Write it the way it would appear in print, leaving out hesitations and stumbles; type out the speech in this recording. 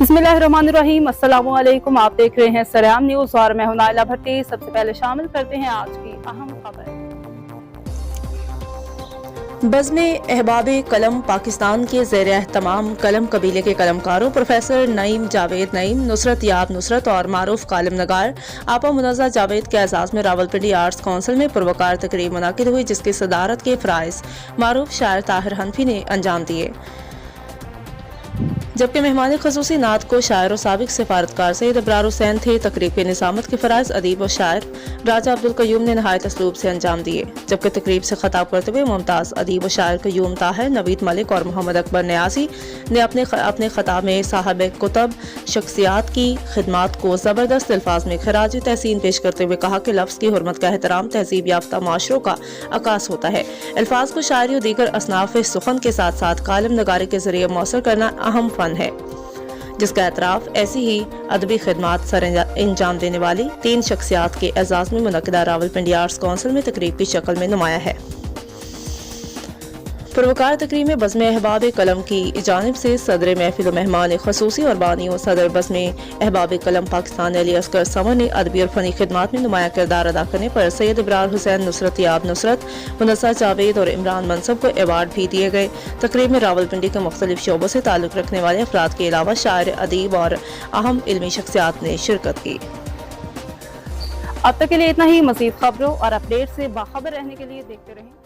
बिस्मिल्लाहिर्रहमानिर्रहीम, अस्सलामु अलैकुम। आप देख रहे हैं सरेआम न्यूज़ और मैं हूं नाइला भट्टी। सबसे पहले शामिल करते हैं आज की अहम खबर। बज़्म अहबाब कलम पाकिस्तान के ज़ेर-ए-एहतमाम कलम कबीले के कलमकारों प्रोफेसर नईम जावेद नईम, नुसरत याब नुसरत और मारूफ कालिम नगार आपा मुनज़्ज़ा जावेद के एजाज़ में रावलपिंडी आर्ट्स काउंसिल में पुरवकार तकरीब मुनाकिद हुई, जिसकी सदारत के फ़राइज़ मारूफ शायर ताहिर हनफी ने अंजाम दिए, जबकि मेहमान ख़ुसूसी नात को शायर और साबिक सिफारतकार सैयद अबरार हुसैन थे। तकरीब की निज़ामत के फ़राइज़ अदीब और शायर राजा अब्दुल क़य्यूम ने नहायत असलूब से अंजाम दिए, जबकि तकरीब से ख़ताब करते हुए मुमताज़ अदीब और शायर क़य्यूम ताहिर, नवीद मलिक और मोहम्मद अकबर न्यासी ने अपने ख़ताब में साहिब कुतब शख्सियात की खिदमात को ज़बरदस्त अल्फाज में खराज तहसीन पेश करते हुए कहा कि लफ्ज़ की हुर्मत का एहतराम तहजीब याफ्ता माशरों का अकास होता है। अल्फाज को शायरी और दीगर असनाफ़ सुखन के साथ साथ कालिम नगारी के ज़रिए मौसर करना अहम फ़न है, जिसका एतराफ़ ऐसी ही अदबी खिदमात सर अंजाम देने वाली 3 शख्सियात के एजाज़ में मुनक़िदा रावलपिंडी आर्ट्स काउंसिल में तकरीब की शक्ल में नुमाया है। पुरवकार तकरीब में बज़्म अहबाब कलम की जानिब से सदर महफिल और मेहमान ख़ुसूसी और बानी और सदर बज़्म अहबाब कलम पाकिस्तान अली असगर समर ने अदबी और फ़नी खिदमात में नुमाया किरदार अदा करने पर सैयद अबरार हुसैन, नुसरत याब नुसरत, मुनज़्ज़ा जावेद और इमरान मनसब को अवार्ड भी दिए गए। तकरीब में रावलपिंडी के मुख्तलिफ शोबों से ताल्लुक़ रखने वाले अफराद के अलावा शायर, अदीब और अहम इल्मी शख्सियात ने शिरकत की। अब तक के लिए इतना ही। मज़ीद खबरों और अपडेट से बाखबर रहने के लिए देखते रहें।